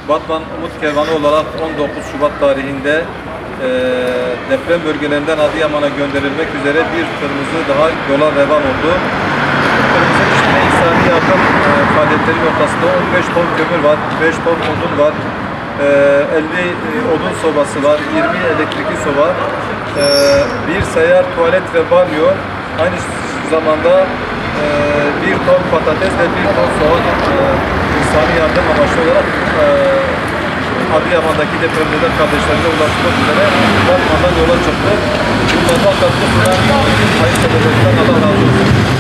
Batman Umut Kervanı olarak 19 Şubat tarihinde deprem bölgelerinden Adıyaman'a gönderilmek üzere bir tırımızı daha yola revan oldu. Tırımızın içinde insani yardım faaliyetleri noktasında 15 ton kömür var, 5 ton odun var, 50 odun sobası var, 20 elektrikli soba, bir seyyar tuvalet ve banyo, aynı zamanda 1 ton patates ve 1 ton soğan insani yardım amaçlı olarak Adıyaman'daki depremzede kardeşlerine ulaşmak üzere Batman'dan yola çıktı. Bunlardan katkı sunan hayırseverlerden Allah razı olsun.